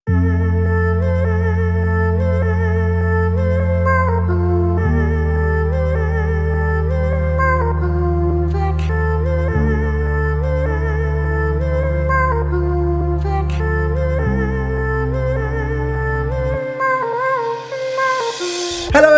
Hello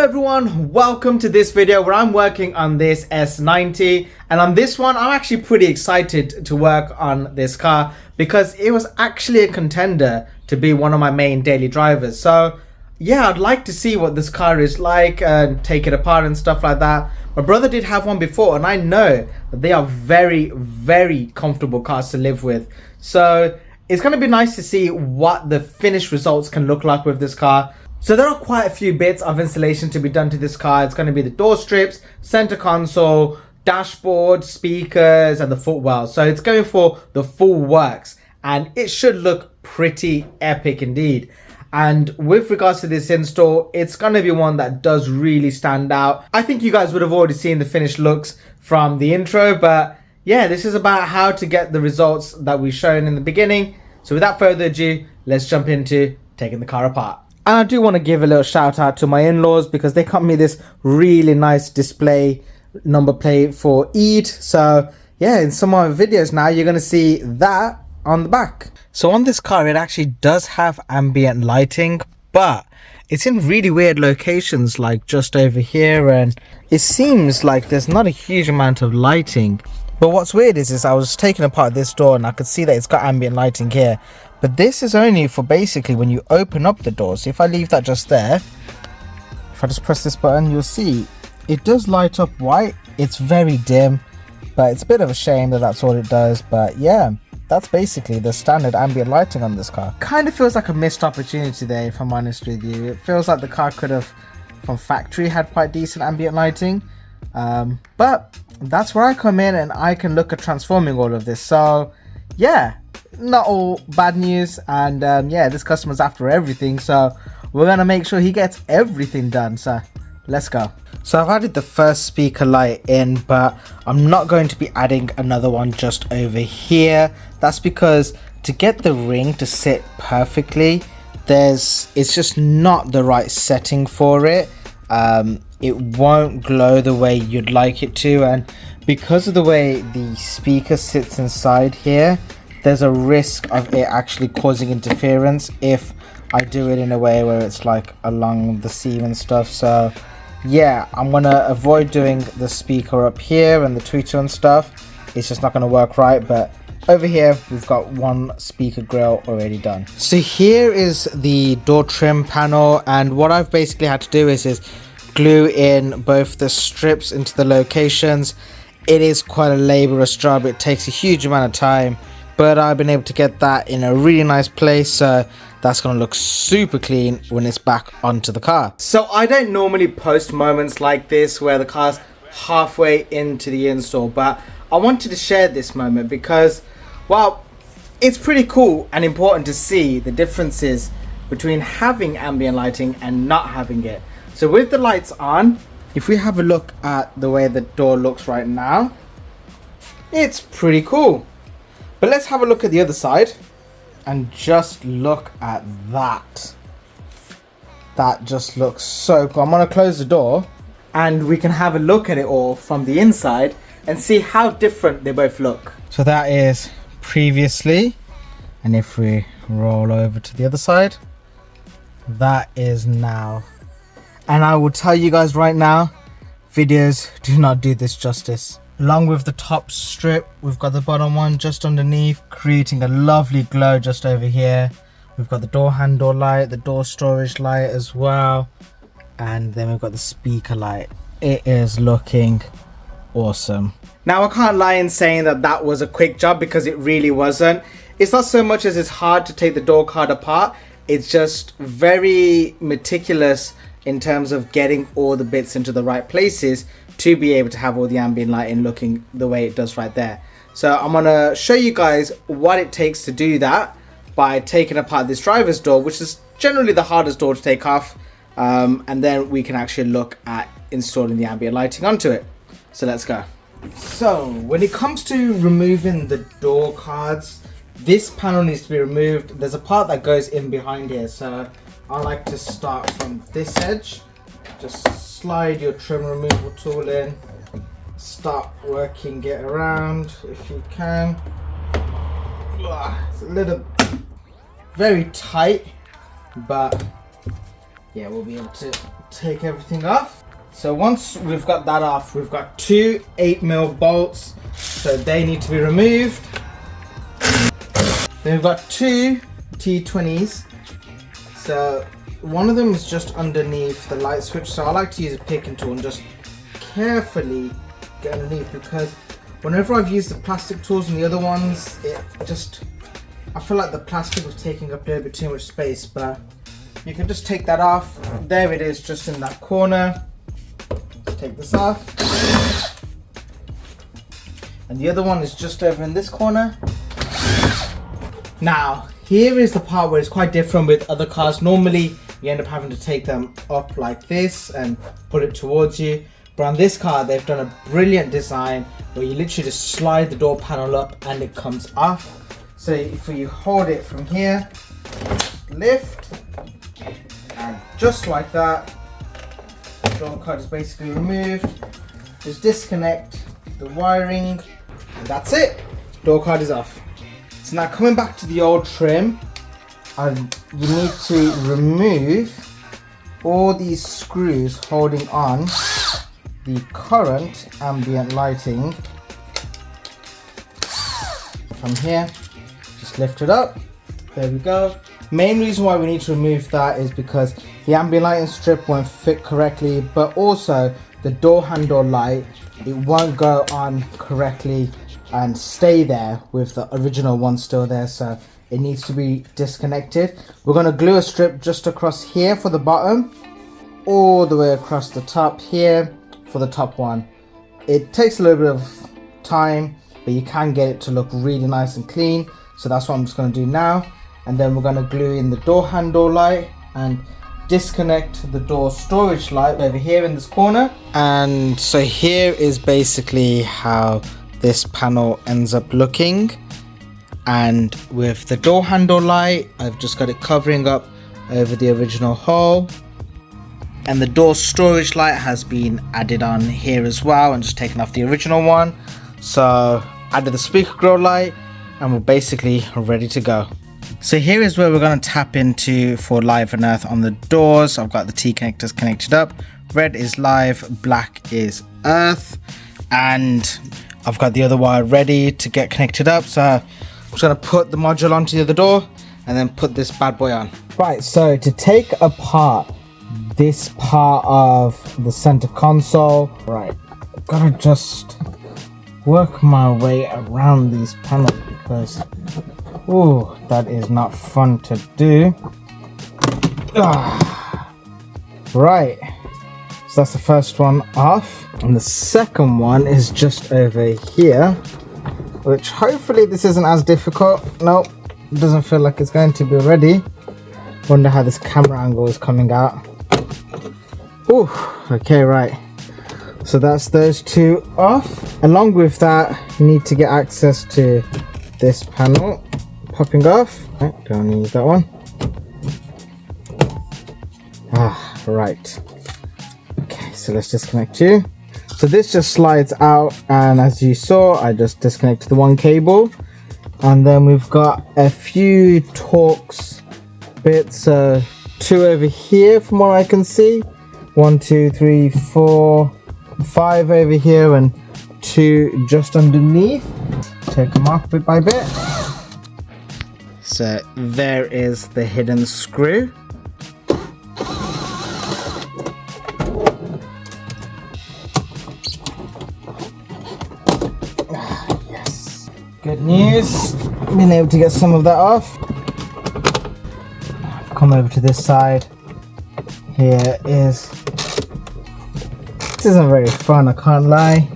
everyone, welcome to this video where I'm working on this S90, and on this one I'm actually pretty excited to work on this car because it was actually a contender to be one of my main daily drivers. So yeah, I'd like to see what this car is like and take it apart and stuff like that. My brother did have one before and I know that they are very comfortable cars to live with. So it's going to be nice to see what the finished results can look like with this car. So there are quite a few bits of installation to be done to this car. It's going to be the door strips, center console, dashboard, speakers, and the footwell. So it's going for the full works, and it should look pretty epic indeed. And with regards to this install, it's going to be one that does really stand out. I think you guys would have already seen the finished looks from the intro, but yeah, this is about how to get the results that we've shown in the beginning. So without further ado, let's jump into taking the car apart. And I do want to give a little shout out to my in-laws because they got me this really nice display number plate for Eid. So yeah, in some of my videos now, you're going to see that on the back. So on this car, it actually does have ambient lighting, but it's in really weird locations, like just over here. And it seems like there's not a huge amount of lighting. But what's weird is I was taking apart this door and I could see that it's got ambient lighting here. But this is only for basically when you open up the door. So if I leave that just there, if I just press this button, you'll see it does light up white. It's very dim, but it's a bit of a shame that that's all it does. But yeah, that's basically the standard ambient lighting on this car. Kind of feels like a missed opportunity there, if I'm honest with you. It feels like the car could have, from factory, had quite decent ambient lighting. But that's where I come in and I can look at transforming all of this. So yeah, not all bad news. And yeah, this customer's after everything, so we're gonna make sure he gets everything done. So let's go. So I've added the first speaker light in, but I'm not going to be adding another one just over here. That's because to get the ring to sit perfectly, it's just not the right setting for it. It won't glow the way you'd like it to, and because of the way the speaker sits inside here, there's a risk of it actually causing interference if I do it in a way where it's like along the seam and stuff. So yeah, I'm gonna avoid doing the speaker up here and the tweeter and stuff. It's just not gonna work right. But over here we've got one speaker grill already done. So here is the door trim panel, and what I've basically had to do is glue in both the strips into the locations. It is quite a laborious job. It takes a huge amount of time, but I've been able to get that in a really nice place, so that's going to look super clean when it's back onto the car. So I don't normally post moments like this where the car's halfway into the install, but I wanted to share this moment because, well, it's pretty cool and important to see the differences between having ambient lighting and not having it. So with the lights on, if we have a look at the way the door looks right now, it's pretty cool. But let's have a look at the other side and just look at that. That just looks so cool. I'm gonna close the door and we can have a look at it all from the inside and see how different they both look. So that is previously, and if we roll over to the other side, that is now. And I will tell you guys right now, videos do not do this justice. Along with the top strip, we've got the bottom one just underneath, creating a lovely glow just over here. We've got the door handle light, the door storage light as well, and then we've got the speaker light. It is looking awesome. Now I can't lie in saying that that was a quick job, because it really wasn't. It's not so much as it's hard to take the door card apart, it's just very meticulous in terms of getting all the bits into the right places to be able to have all the ambient lighting looking the way it does right there. So I'm gonna show you guys what it takes to do that by taking apart this driver's door, which is generally the hardest door to take off, and then we can actually look at installing the ambient lighting onto it. So let's go. So when it comes to removing the door cards, this panel needs to be removed. There's a part that goes in behind here, so I like to start from this edge. Just slide your trim removal tool in, start working it around if you can. It's a little very tight, but yeah, we'll be able to take everything off. So once we've got that off, we've got two 8mm bolts, so they need to be removed. Then we've got two T20s. So one of them is just underneath the light switch, so I like to use a picking tool and just carefully get underneath, because whenever I've used the plastic tools and the other ones, I feel like the plastic was taking up a little bit too much space, but you can just take that off. There it is, just in that corner. Take this off. And the other one is just over in this corner. Now, here is the part where it's quite different with other cars. Normally, you end up having to take them up like this and pull it towards you. But on this car, they've done a brilliant design where you literally just slide the door panel up and it comes off. So if you hold it from here, lift, and just like that, the door card is basically removed. Just disconnect the wiring, and that's it. Door card is off. So now coming back to the old trim, you need to remove all these screws holding on the current ambient lighting from here. Just lift it up. There we go. Main reason why we need to remove that is because the ambient lighting strip won't fit correctly, but also the door handle light, it won't go on correctly and stay there with the original one still there, so it needs to be disconnected. We're going to glue a strip just across here for the bottom, all the way across the top here for the top one. It takes a little bit of time, but you can get it to look really nice and clean, so that's what I'm just going to do now. And then we're going to glue in the door handle light and disconnect the door storage light over here in this corner. And so here is basically how this panel ends up looking. And with the door handle light, I've just got it covering up over the original hole. And the door storage light has been added on here as well, and just taken off the original one. So added the speaker grill light, and we're basically ready to go. So here is where we're going to tap into for live and earth on the doors. I've got the T connectors connected up. Red is live, black is earth, and I've got the other wire ready to get connected up. So I'm just going to put the module onto the other door and then put this bad boy on. Right, so to take apart this part of the center console, right, I've got to just work my way around these panels because ooh, that is not fun to do. Right, so that's the first one off, and the second one is just over here, which hopefully this isn't as difficult. Nope, it doesn't feel like it's going to be already. Wonder how this camera angle is coming out. Ooh, okay, right. So that's those two off. Along with that, you need to get access to this panel. Popping off. Right, don't use that one. Right. Okay, so let's disconnect you. So this just slides out, and as you saw, I just disconnected the one cable, and then we've got a few Torx bits. Two over here from what I can see. 1, 2, 3, 4, 5 over here, and 2 just underneath. Take them off bit by bit. So there is the hidden screw. Yes. Good news. Been able to get some of that off. I've come over to this side. Here is. This isn't very fun, I can't lie.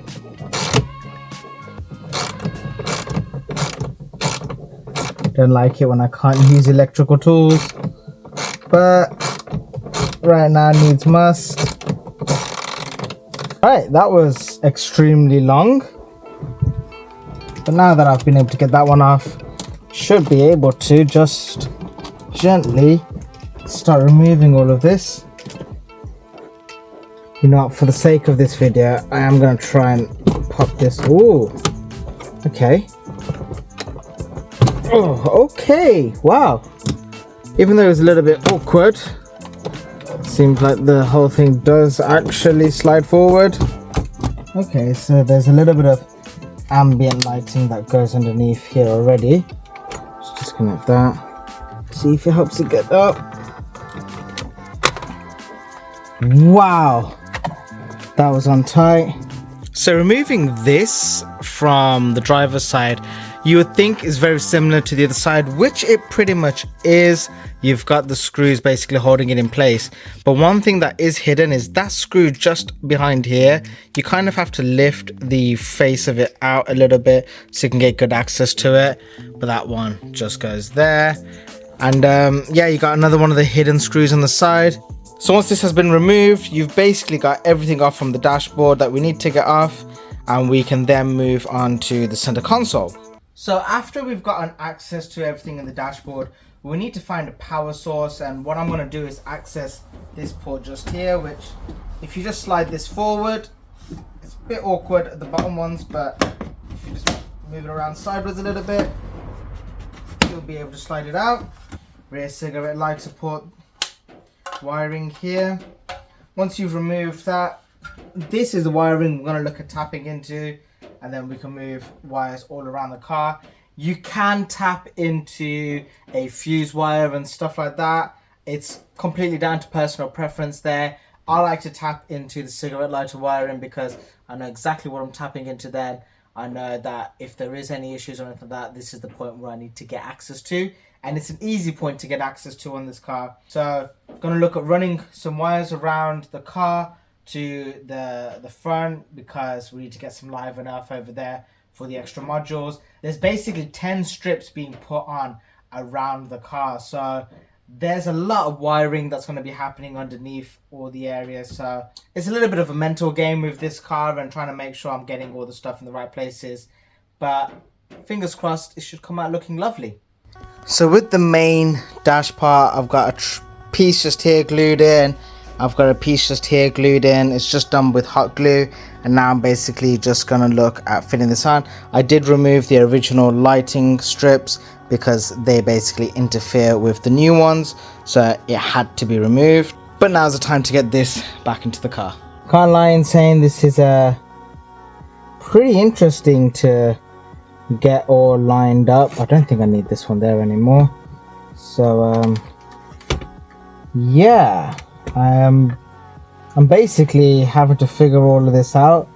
Don't like it when I can't use electrical tools, but right now needs must. Alright, that was extremely long, but now that I've been able to get that one off, should be able to just gently start removing all of this. You know, for the sake of this video, I am going to try and pop this. Ooh, okay. Oh, okay, wow. Even though it was a little bit awkward, seems like the whole thing does actually slide forward. Okay, so there's a little bit of ambient lighting that goes underneath here already. Let's disconnect that. See if it helps it get up. Wow, that was on tight. So removing this from the driver's side, you would think is very similar to the other side, which it pretty much is. You've got the screws basically holding it in place, but one thing that is hidden is that screw just behind here. You kind of have to lift the face of it out a little bit so you can get good access to it, but that one just goes there. And yeah, you got another one of the hidden screws on the side. So once this has been removed, you've basically got everything off from the dashboard that we need to get off, and we can then move on to the center console. So after we've gotten access to everything in the dashboard, we need to find a power source, and what I'm going to do is access this port just here, which if you just slide this forward, it's a bit awkward at the bottom ones, but if you just move it around sideways a little bit, you'll be able to slide it out. Rear cigarette light support wiring here. Once you've removed that, this is the wiring we're going to look at tapping into, and then we can move wires all around the car. You can tap into a fuse wire and stuff like that. It's completely down to personal preference there. I like to tap into the cigarette lighter wiring because I know exactly what I'm tapping into then. I know that if there is any issues or anything like that, this is the point where I need to get access to. And it's an easy point to get access to on this car. So I'm going to look at running some wires around the car to the front, because we need to get some live enough over there for the extra modules. There's basically 10 strips being put on around the car, so there's a lot of wiring that's going to be happening underneath all the areas. So it's a little bit of a mental game with this car and trying to make sure I'm getting all the stuff in the right places, but fingers crossed it should come out looking lovely. So with the main dash part, I've got a piece just here glued in. I've got a piece just here glued in. It's just done with hot glue, and now I'm basically just gonna look at fitting this on. I did remove the original lighting strips because they basically interfere with the new ones, so it had to be removed. But now's the time to get this back into the car. Can't lie in saying this is pretty interesting to get all lined up. I don't think I need this one there anymore. So yeah, I'm basically having to figure all of this out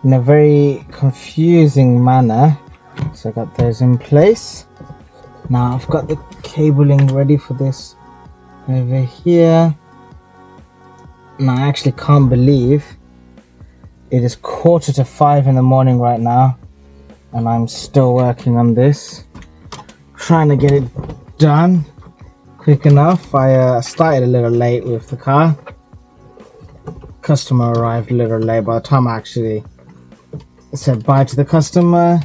in a very confusing manner. So I got those in place. Now I've got the cabling ready for this over here. And I actually can't believe it is 4:45 in the morning right now, and I'm still working on this, trying to get it done quick enough. I started a little late with the car. Customer arrived a little late. By the time I actually said bye to the customer,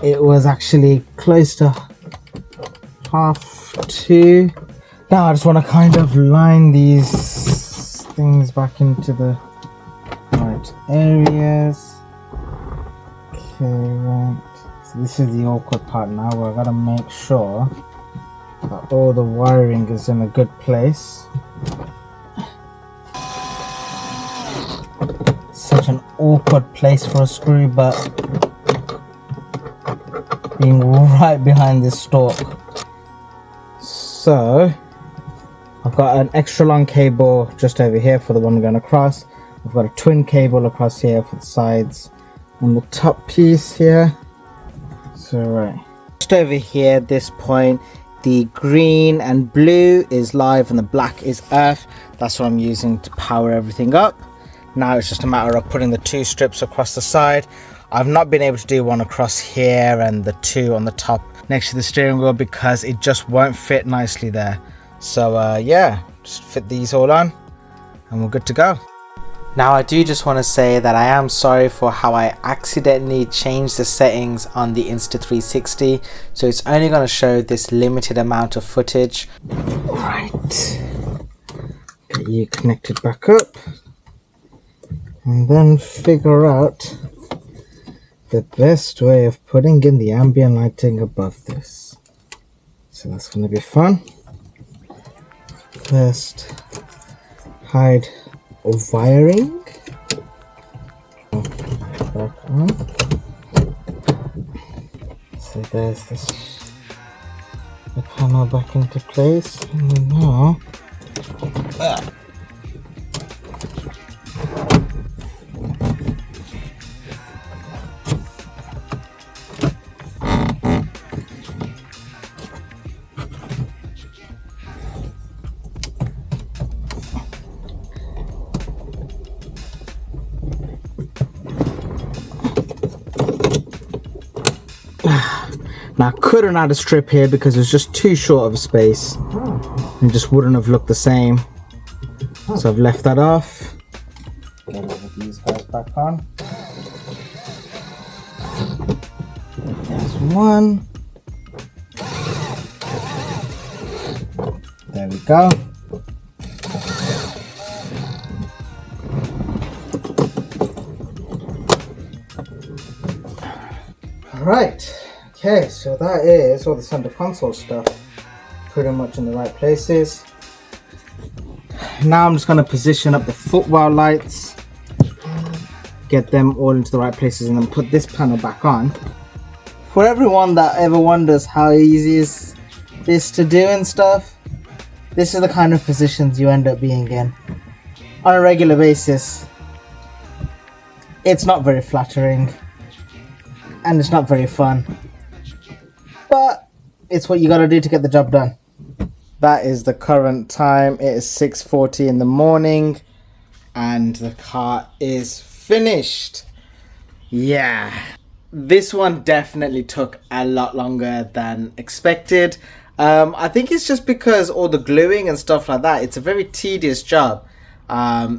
it was actually close to 2:30. Now I just want to kind of line these things back into the right areas. Okay, right. So this is the awkward part now, where I've got to make sure that all the wiring is in a good place. Such an awkward place for a screw, but being right behind this stalk. So I've got an extra long cable just over here for the one going across. I've got a twin cable across here for the sides on the top piece here. So right, just over here at this point, the green and blue is live and the black is earth. That's what I'm using to power everything up. Now it's just a matter of putting the two strips across the side. I've not been able to do one across here and the two on the top next to the steering wheel because it just won't fit nicely there. So yeah, just fit these all on and we're good to go. Now I do just want to say that I am sorry for how I accidentally changed the settings on the Insta360, so it's only going to show this limited amount of footage. Right, get you connected back up and then figure out the best way of putting in the ambient lighting above this. So that's going to be fun. First, hide wiring. Back on. So there's the panel back into place, and then now now I couldn't add a strip here because it was just too short of a space and just wouldn't have looked the same, so I've left that off. Get all of these guys back on. There's one. There we go. Right. Okay, so that is all the center console stuff pretty much in the right places. Now I'm just going to position up the footwell lights, get them all into the right places, and then put this panel back on. For everyone that ever wonders how easy is this to do and stuff, this is the kind of positions you end up being in on a regular basis. It's not very flattering and it's not very fun, but it's what you gotta do to get the job done. That is the current time. It is 6:40 in the morning and the car is finished. Yeah, this one definitely took a lot longer than expected. I think it's just because all the gluing and stuff like that, it's a very tedious job.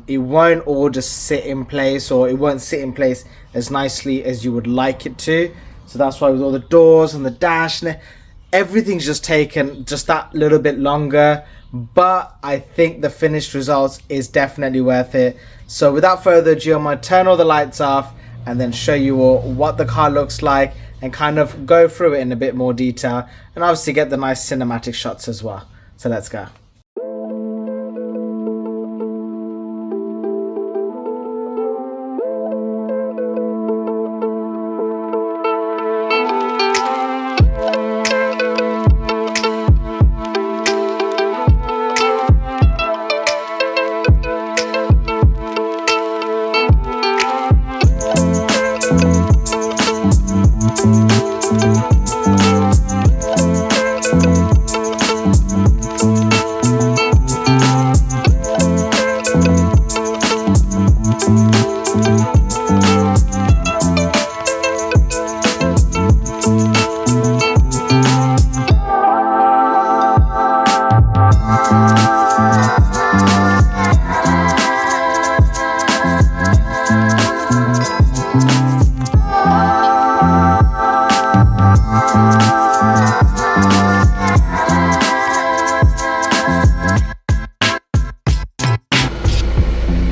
It won't all just sit in place, or it won't sit in place as nicely as you would like it to. So that's why with all the doors and the dash and everything's just taken just that little bit longer, but I think the finished results is definitely worth it. So without further ado, I'm going to turn all the lights off and then show you all what the car looks like and kind of go through it in a bit more detail, and obviously get the nice cinematic shots as well. So let's go.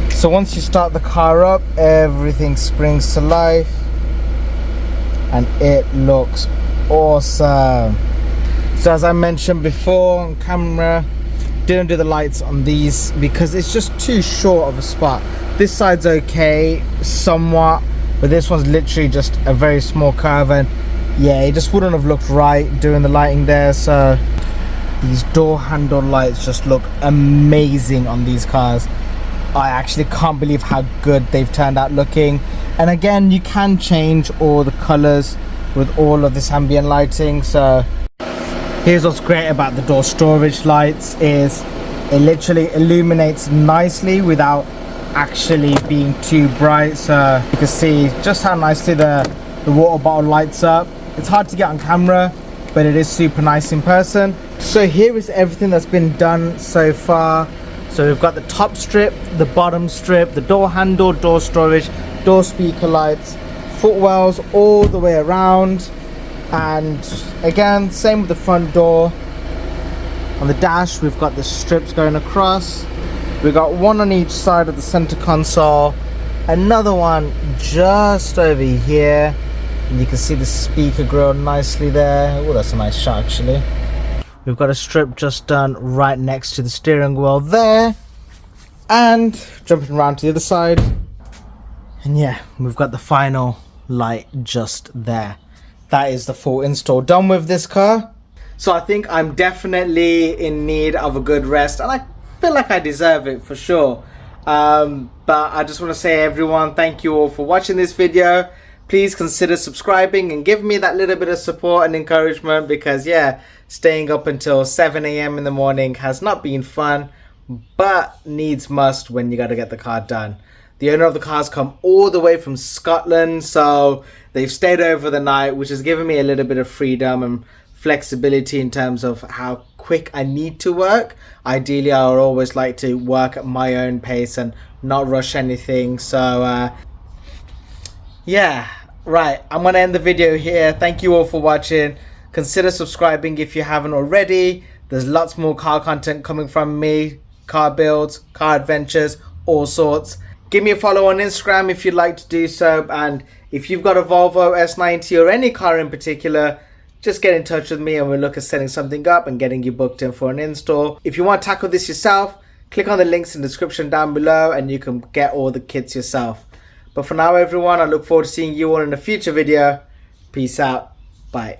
So once you start the car up, everything springs to life and it looks awesome. So as I mentioned before on camera, didn't do the lights on these because it's just too short of a spot. This side's okay somewhat, but this one's literally just a very small curve, and yeah, it just wouldn't have looked right doing the lighting there. So these door handle lights just look amazing on these cars. I actually can't believe how good they've turned out looking. And again, you can change all the colors with all of this ambient lighting. So here's what's great about the door storage lights is it literally illuminates nicely without actually being too bright. So you can see just how nicely the water bottle lights up. It's hard to get on camera, but it is super nice in person. So here is everything that's been done so far. So we've got the top strip, the bottom strip, the door handle, door storage, door speaker lights, footwells all the way around. And again, same with the front door. On the dash, we've got the strips going across. We've got one on each side of the center console, another one just over here. And you can see the speaker grill nicely there. Oh, that's a nice shot actually. We've got a strip just done right next to the steering wheel there. And jumping around to the other side. And yeah, we've got the final light just there. That is the full install done with this car. So I think I'm definitely in need of a good rest. And I feel like I deserve it for sure. But I just want to say everyone, thank you all for watching this video. Please consider subscribing and give me that little bit of support and encouragement, because yeah, staying up until 7 AM in the morning has not been fun, but needs must when you got to get the car done. The owner of the car's come all the way from Scotland, so they've stayed over the night, which has given me a little bit of freedom and flexibility in terms of how quick I need to work. Ideally, I would always like to work at my own pace and not rush anything. So yeah, right, I'm gonna end the video here. Thank you all for watching. Consider subscribing if you haven't already. There's lots more car content coming from me, car builds, car adventures, all sorts. Give me a follow on Instagram if you'd like to do so, and if you've got a Volvo S90 or any car in particular, just get in touch with me and we'll look at setting something up and getting you booked in for an install. If you want to tackle this yourself, click on the links in the description down below and you can get all the kits yourself. But for now everyone, I look forward to seeing you all in a future video. Peace out. Bye.